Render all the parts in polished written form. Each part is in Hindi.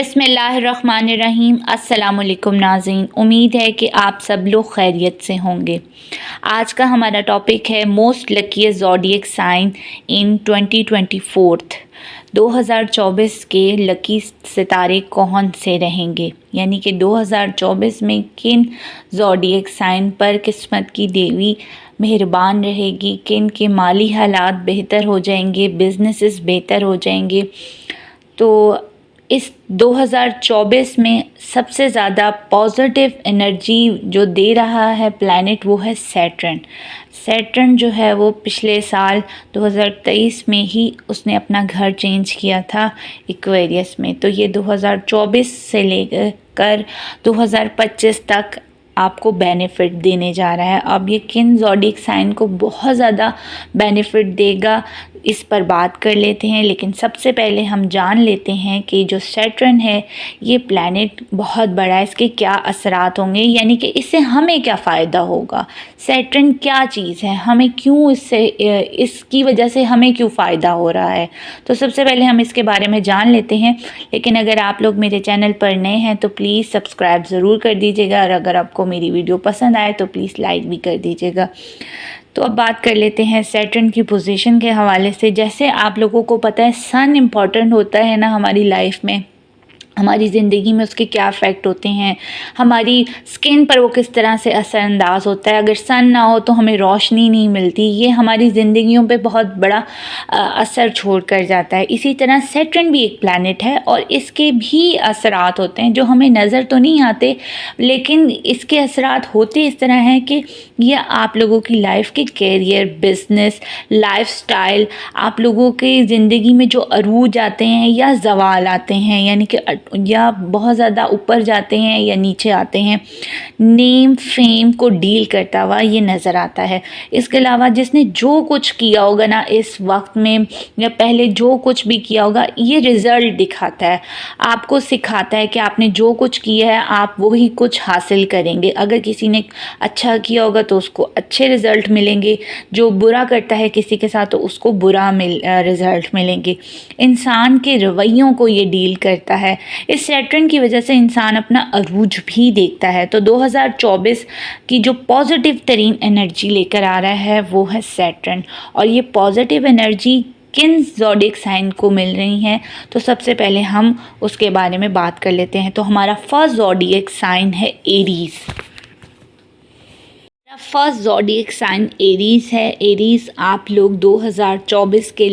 बिस्मिल्लाहिर्रहमानिर्रहीम। अस्सलामुअलैकुम नाज़रीन, उम्मीद है कि आप सब लोग खैरियत से होंगे। आज का हमारा टॉपिक है most luckiest zodiac sign in 2024। 2024 के लकी सितारे कौन से रहेंगे, यानी कि 2024 में किन ज़ोडिएक साइन पर किस्मत की देवी मेहरबान रहेगी, किन के माली हालात बेहतर हो जाएंगे, बिजनेसेस बेहतर हो जाएंगे। तो इस 2024 में सबसे ज़्यादा पॉजिटिव एनर्जी जो दे रहा है प्लैनेट वो है सैटर्न। सैटर्न जो है वो पिछले साल 2023 में ही उसने अपना घर चेंज किया था एक्वेरियस में। तो ये 2024 से लेकर 2025 तक आपको बेनिफिट देने जा रहा है। अब ये किन ज़ोडिएक साइन को बहुत ज़्यादा बेनिफिट देगा इस पर बात कर लेते हैं, लेकिन सबसे पहले हम जान लेते हैं कि जो सैटर्न है ये प्लैनेट बहुत बड़ा है, इसके क्या असरात होंगे, यानी कि इससे हमें क्या फ़ायदा होगा। सैटर्न क्या चीज़ है, हमें क्यों इसकी वजह से हमें क्यों फ़ायदा हो रहा है। तो सबसे पहले हम इसके बारे में जान लेते हैं। लेकिन अगर आप लोग मेरे चैनल पर नए हैं तो प्लीज़ सब्सक्राइब ज़रूर कर दीजिएगा, और अगर आपको मेरी वीडियो पसंद आए तो प्लीज़ लाइक भी कर दीजिएगा। तो अब बात कर लेते हैं सैटर्न की पोजीशन के हवाले से। जैसे आप लोगों को पता है सन इम्पॉर्टेंट होता है ना हमारी लाइफ में, हमारी ज़िंदगी में उसके क्या इफ़ेक्ट होते हैं, हमारी स्किन पर वो किस तरह से असरअंदाज होता है। अगर सन ना हो तो हमें रोशनी नहीं मिलती, ये हमारी ज़िंदगियों पे बहुत बड़ा असर छोड़ कर जाता है। इसी तरह सैटर्न भी एक प्लैनेट है और इसके भी असरात होते हैं जो हमें नज़र तो नहीं आते, लेकिन इसके असरात होते इस तरह हैं कि ये आप लोगों की लाइफ के कैरियर, बिजनेस, लाइफस्टाइल, आप लोगों की ज़िंदगी में जो अरूज आते हैं या ज़वाल आते हैं, यानी कि या बहुत ज़्यादा ऊपर जाते हैं या नीचे आते हैं, नेम फेम को डील करता हुआ ये नज़र आता है। इसके अलावा जिसने जो कुछ किया होगा ना इस वक्त में या पहले जो कुछ भी किया होगा, ये रिज़ल्ट दिखाता है, आपको सिखाता है कि आपने जो कुछ किया है आप वही कुछ हासिल करेंगे। अगर किसी ने अच्छा किया होगा तो उसको अच्छे रिज़ल्ट मिलेंगे, जो बुरा करता है किसी के साथ तो उसको बुरा रिज़ल्ट मिलेंगे। इंसान के रवैयों को ये डील करता है। इस सैटर्न की वजह से इंसान अपना अरूज भी देखता है। तो 2024 की जो पॉजिटिव तरीन एनर्जी लेकर आ रहा है वो है सैटर्न। और ये पॉजिटिव एनर्जी किन ज़ोडिएक साइन को मिल रही हैं, तो सबसे पहले हम उसके बारे में बात कर लेते हैं। तो हमारा फर्स्ट ज़ोडिएक साइन है Aries. First zodiac sign Aries है। एरीज़ आप लोग 2024 के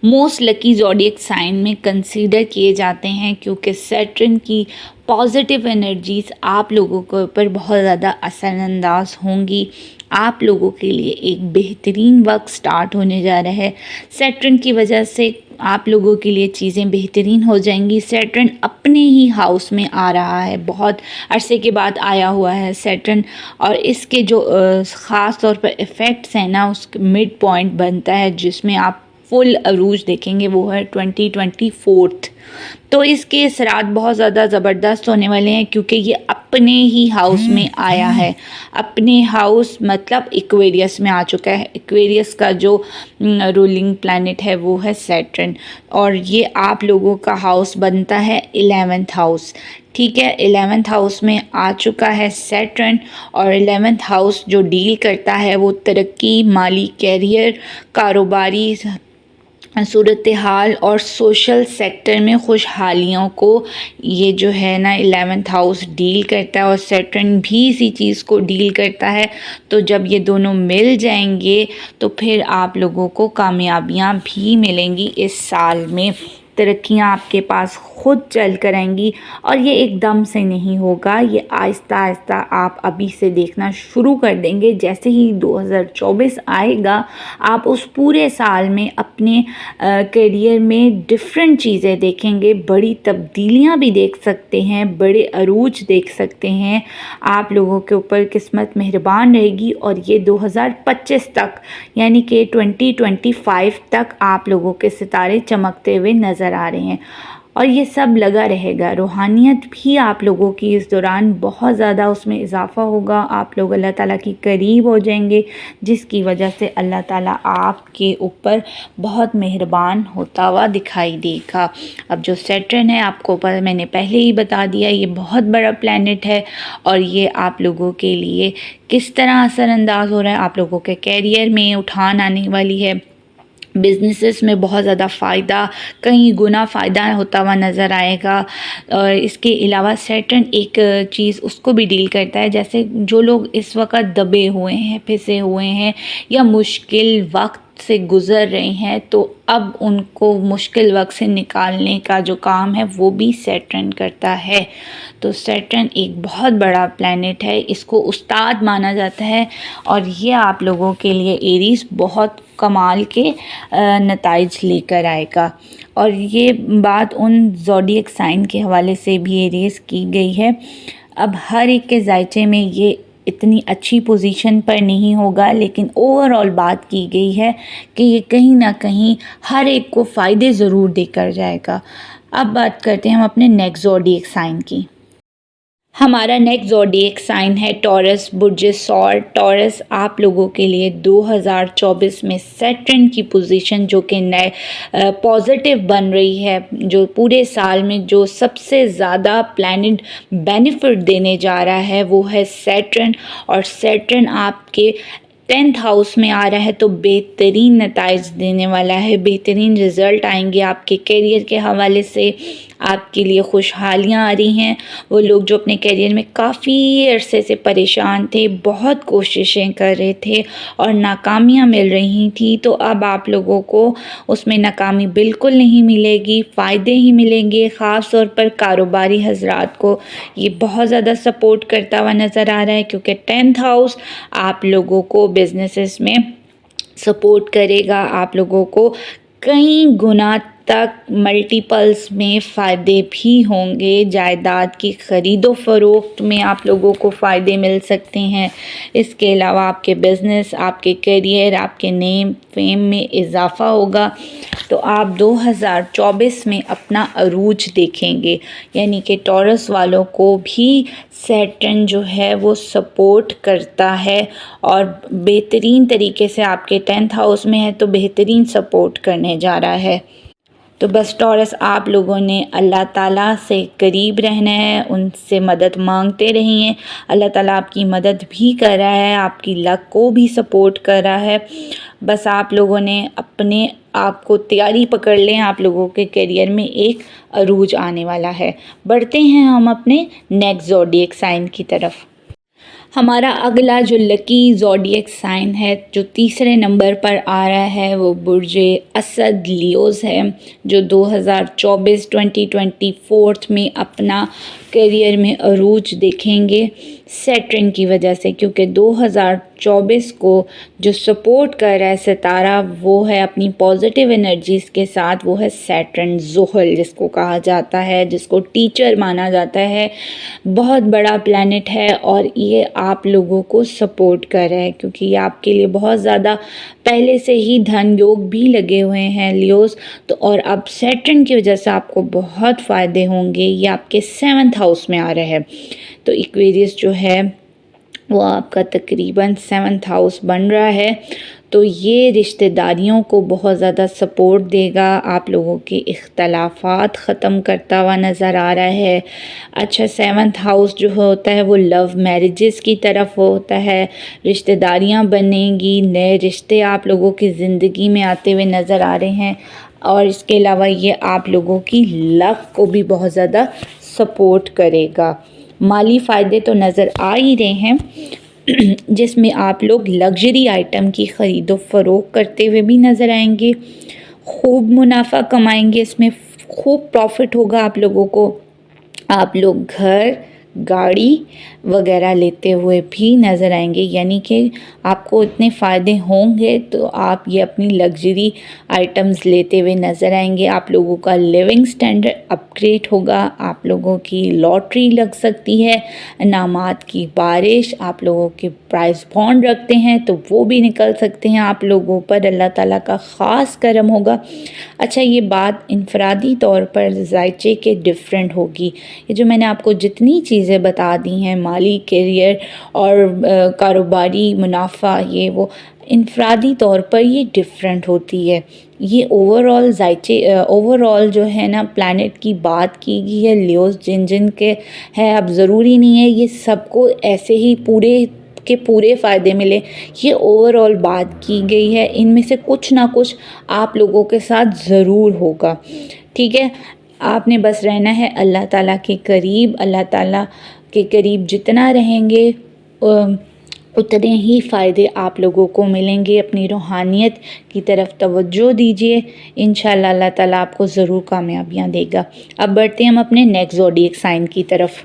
मोस्ट लकी ज़ोडिएक साइन में कंसीडर किए जाते हैं, क्योंकि सैटर्न की पॉजिटिव एनर्जीज़ आप लोगों के ऊपर बहुत ज़्यादा असरअंदाज होंगी। आप लोगों के लिए एक बेहतरीन वक्त स्टार्ट होने जा रहा है। सैटर्न की वजह से आप लोगों के लिए चीज़ें बेहतरीन हो जाएंगी। सैटर्न अपने ही हाउस में आ रहा है, बहुत अरसे के बाद आया हुआ है सैटर्न, और इसके जो ख़ास तौर पर इफ़ेक्ट्स हैं ना, उस मिड पॉइंट बनता है जिसमें आप फुल अरूज देखेंगे, वो है 2024। तो इसके असरात बहुत ज़्यादा ज़बरदस्त होने वाले हैं, क्योंकि ये अपने ही हाउस में आया है। अपने हाउस मतलब एक्वेरियस में आ चुका है। एक्वेरियस का जो रूलिंग प्लैनेट है वो है सैटर्न, और ये आप लोगों का हाउस बनता है 11th हाउस। ठीक है, 11th हाउस में आ चुका है सैटर्न, और 11th हाउस जो डील करता है वो तरक्की, माली, कैरियर, कारोबारी सूरत हाल और सोशल सेक्टर में खुशहालियों को ये जो है ना 11th हाउस डील करता है, और सैटर्न भी इसी चीज़ को डील करता है। तो जब ये दोनों मिल जाएंगे तो फिर आप लोगों को कामयाबियाँ भी मिलेंगी इस साल में। तरक्कियाँ आपके पास खुद चल कर आएंगी, और ये एकदम से नहीं होगा, ये आहिस्ता आहिस्ता आप अभी से देखना शुरू कर देंगे। जैसे ही 2024 आएगा आप उस पूरे साल में अपने करियर में डिफरेंट चीज़ें देखेंगे, बड़ी तब्दीलियां भी देख सकते हैं, बड़े अरूज देख सकते हैं। आप लोगों के ऊपर किस्मत मेहरबान रहेगी, और ये 2025 तक यानी कि 2025 तक आप लोगों के सितारे चमकते हुए नज़र आ रहे हैं। और ये सब लगा रहेगा। रूहानियत भी आप लोगों की इस दौरान बहुत ज़्यादा उसमें इजाफ़ा होगा, आप लोग अल्लाह ताला की करीब हो जाएंगे, जिसकी वजह से अल्लाह ताला आपके ऊपर बहुत मेहरबान होता हुआ दिखाई देगा। अब जो सैटर्न है, आपको मैंने पहले ही बता दिया, ये बहुत बड़ा प्लैनेट है और ये आप लोगों के लिए किस तरह असरअंदाज हो रहा है, आप लोगों के कैरियर में उठान आने वाली है, बिज़नेसेस में बहुत ज़्यादा फ़ायदा, कई गुना फ़ायदा होता हुआ नज़र आएगा। और इसके अलावा सैटर्न एक चीज़ उसको भी डील करता है, जैसे जो लोग इस वक्त दबे हुए हैं, फंसे हुए हैं या मुश्किल वक्त से गुज़र रहे हैं, तो अब उनको मुश्किल वक्त से निकालने का जो काम है वो भी सैटर्न करता है। तो सैटर्न एक बहुत बड़ा प्लैनेट है, इसको उस्ताद माना जाता है और ये आप लोगों के लिए एरीज़ बहुत कमाल के नताइज लेकर आएगा। और ये बात उन ज़ोडिएक साइन के हवाले से भी एरीज़ की गई है। अब हर एक के जायचे में ये इतनी अच्छी पोजीशन पर नहीं होगा, लेकिन ओवरऑल बात की गई है कि ये कहीं ना कहीं हर एक को फ़ायदे ज़रूर देकर जाएगा। अब बात करते हैं हम अपने नेक्स्ट ज़ोडिएक साइन की। हमारा नेक्स्ट ज़ोडिएक साइन है टॉरस, बुर्ज सौर। टॉरस आप लोगों के लिए 2024 में सैटर्न की पोजीशन जो कि नए पॉजिटिव बन रही है, जो पूरे साल में जो सबसे ज़्यादा प्लैनेट बेनिफिट देने जा रहा है वो है सैटर्न। और सैटर्न आपके 10th हाउस में आ रहा है, तो बेहतरीन नताइज देने वाला है, बेहतरीन रिज़ल्ट आएंगे आपके करियर के हवाले से। आपके लिए खुशहालियाँ आ रही हैं। वो लोग जो अपने करियर में काफ़ी अरसे से परेशान थे, बहुत कोशिशें कर रहे थे और नाकामियाँ मिल रही थी, तो अब आप लोगों को उसमें नाकामी बिल्कुल नहीं मिलेगी, फ़ायदे ही मिलेंगे। ख़ास तौर पर कारोबारी हजरात को ये बहुत ज़्यादा सपोर्ट करता हुआ नज़र आ रहा है, क्योंकि 10th हाउस आप लोगों को बिज़नेसेस में सपोर्ट करेगा, आप लोगों को कई गुना तक मल्टीपल्स में फ़ायदे भी होंगे। जायदाद की ख़रीदो फ़रोख्त में आप लोगों को फ़ायदे मिल सकते हैं। इसके अलावा आपके बिज़नेस, आपके करियर, आपके नेम फेम में इजाफ़ा होगा। तो आप 2024 में अपना अरूज देखेंगे, यानी कि टॉरस वालों को भी सैटर्न जो है वो सपोर्ट करता है और बेहतरीन तरीके से आपके 10th हाउस में है, तो बेहतरीन सपोर्ट करने जा रहा है। तो बस टॉरस आप लोगों ने अल्लाह ताला से करीब रहना है, उनसे मदद मांगते रहिए। अल्लाह ताला आपकी मदद भी कर रहा है, आपकी लक को भी सपोर्ट कर रहा है। बस आप लोगों ने अपने आप को तैयारी पकड़ लें, आप लोगों के करियर में एक अरूज आने वाला है। बढ़ते हैं हम अपने नेक्स्ट ज़ोडिएक साइन की तरफ। हमारा अगला जो लकी ज़ोडिएक साइन है, जो तीसरे नंबर पर आ रहा है, वो बुर्ज असद लियोज़ है, जो 2024 में अपना करियर में अरूज देखेंगे सैटर्न की वजह से, क्योंकि 2024 को जो सपोर्ट कर रहा है सितारा वो है अपनी पॉजिटिव एनर्जीज़ के साथ, वो है सैटर्न ज़ुहल जिसको कहा जाता है, जिसको टीचर माना जाता है। बहुत बड़ा प्लैनेट है और ये आप लोगों को सपोर्ट कर रहा है, क्योंकि ये आपके लिए बहुत ज़्यादा पहले से ही धन योग भी लगे हुए हैं लियोस। तो और अब सैटर्न की वजह से आपको बहुत फ़ायदे होंगे। ये आपके 7th हाउस में आ रहा है, तो एक्वेरियस जो है वो आपका तकरीबन 7th हाउस बन रहा है, तो ये रिश्तेदारियों को बहुत ज़्यादा सपोर्ट देगा, आप लोगों के इख्तलाफात ख़त्म करता हुआ नज़र आ रहा है। अच्छा, 7th हाउस जो होता है वो लव मैरिजेस की तरफ होता है, रिश्तेदारियाँ बनेंगी, नए रिश्ते आप लोगों की ज़िंदगी में आते हुए नज़र आ रहे हैं। और इसके अलावा ये आप लोगों की लक को भी बहुत ज़्यादा सपोर्ट करेगा। माली फ़ायदे तो नज़र आ ही रहे हैं, जिसमें आप लोग लग्जरी आइटम की ख़रीदो फ़रोख्त करते हुए भी नज़र आएंगे, खूब मुनाफा कमाएंगे, इसमें खूब प्रॉफिट होगा आप लोगों को। आप लोग घर, गाड़ी वगैरह लेते हुए भी नज़र आएंगे, यानी कि आपको इतने फ़ायदे होंगे तो आप ये अपनी लग्जरी आइटम्स लेते हुए नज़र आएंगे। आप लोगों का लिविंग स्टैंडर्ड अपग्रेड होगा, आप लोगों की लॉटरी लग सकती है, इनामात की बारिश, आप लोगों के प्राइस बॉन्ड रखते हैं तो वो भी निकल सकते हैं आप लोगों पर, अल्लाह ताला का ख़ास करम होगा। अच्छा, ये बात इनफरादी तौर पर जायचे के डिफरेंट होगी। ये जो मैंने आपको जितनी चीज़ें बता दी हैं, माली करियर और कारोबारी मुनाफा, ये वो इनफरादी तौर पर ये डिफरेंट होती है। ये ओवरऑल जायचे ओवरऑल जो है ना प्लैनेट की बात की गई है, लियोस जिन जिन के है। अब ज़रूरी नहीं है ये सबको ऐसे ही पूरे के पूरे फ़ायदे मिले, ये ओवरऑल बात की गई है। इनमें से कुछ ना कुछ आप लोगों के साथ ज़रूर होगा, ठीक है। आपने बस रहना है अल्लाह ताला के करीब। अल्लाह ताला के करीब जितना रहेंगे उतने ही फ़ायदे आप लोगों को मिलेंगे। अपनी रूहानियत की तरफ तवज्जो दीजिए, इंशाल्लाह अल्लाह ताला आपको ज़रूर कामयाबियाँ देगा। अब बढ़ते हैं हम अपने नेक्स्ट ज़ोडिएक साइन की तरफ।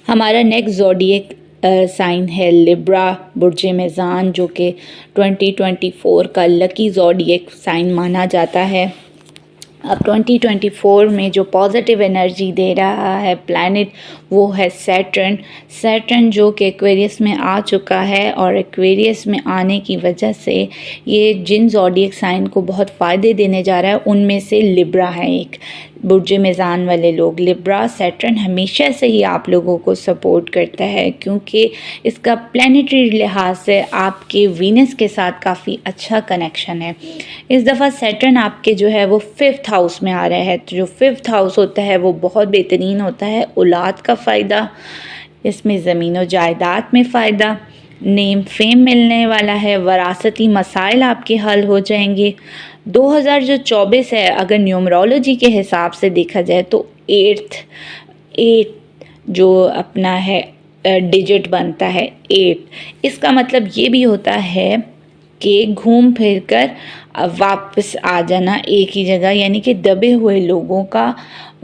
हमारा नेक्स्ट ज़ोडिएक साइन है लिब्रा, बुर्जे मेज़ान, जो कि 2024 का लकी ज़ोडिएक साइन माना जाता है। अब 2024 में जो पॉजिटिव एनर्जी दे रहा है प्लैनेट वो है सैटर्न। सैटर्न जो कि एक्वेरियस में आ चुका है, और एक्वेरियस में आने की वजह से ये जिन ज़ोडिएक साइन को बहुत फ़ायदे देने जा रहा है उनमें से लिब्रा है एक। बुर्ज मेज़ान वाले लोग, लिब्रा सैटर्न हमेशा से ही आप लोगों को सपोर्ट करता है, क्योंकि इसका प्लैनेटरी लिहाज से आपके वीनस के साथ काफ़ी अच्छा कनेक्शन है। इस दफ़ा सैटर्न आपके जो है वो 5th हाउस में आ रहा है, तो जो 5th हाउस होता है वो बहुत बेहतरीन होता है। औलाद का फ़ायदा, इसमें ज़मीन और जायदाद में फ़ायदा, नेम फेम मिलने वाला है, वरासती मसाइल आपके हल हो जाएंगे। 2024 है, अगर न्यूमरोलॉजी के हिसाब से देखा जाए तो 8 जो अपना है डिजिट बनता है 8। इसका मतलब ये भी होता है कि घूम फिर कर वापस आ जाना एक ही जगह, यानी कि दबे हुए लोगों का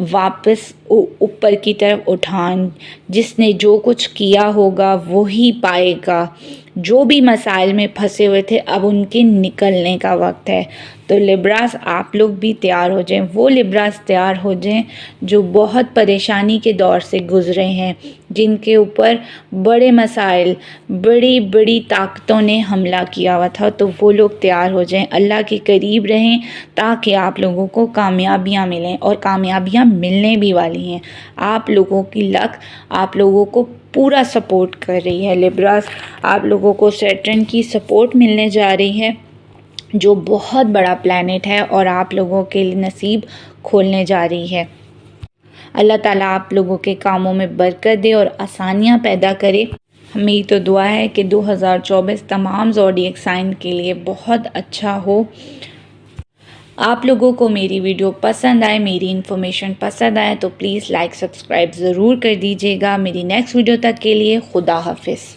वापस ऊपर की तरफ उठान। जिसने जो कुछ किया होगा वो ही पाएगा। जो भी मसाइल में फंसे हुए थे अब उनके निकलने का वक्त है। तो लिब्रास आप लोग भी तैयार हो जाएं, वो लिब्रास तैयार हो जाएं जो बहुत परेशानी के दौर से गुज़रे हैं, जिनके ऊपर बड़े मसाइल, बड़ी बड़ी ताकतों ने हमला किया हुआ था। तो वो लोग तैयार हो जाएं, अल्लाह के करीब रहें ताकि आप लोगों को कामयाबियाँ मिलें, और कामयाबियाँ मिलने भी वाली हैं। आप लोगों की लक आप लोगों को पूरा सपोर्ट कर रही है। लिब्रास आप लोगों को सैटर्न की सपोर्ट मिलने जा रही है, जो बहुत बड़ा प्लैनेट है और आप लोगों के लिए नसीब खोलने जा रही है। अल्लाह ताला आप लोगों के कामों में बरकत दे और आसानियाँ पैदा करे। मेरी तो दुआ है कि 2024 तमाम ज़ोडिएक साइन के लिए बहुत अच्छा हो। आप लोगों को मेरी वीडियो पसंद आए, मेरी इन्फॉर्मेशन पसंद आए तो प्लीज़ लाइक सब्सक्राइब ज़रूर कर दीजिएगा। मेरी नेक्स्ट वीडियो तक के लिए खुदा हाफिज़।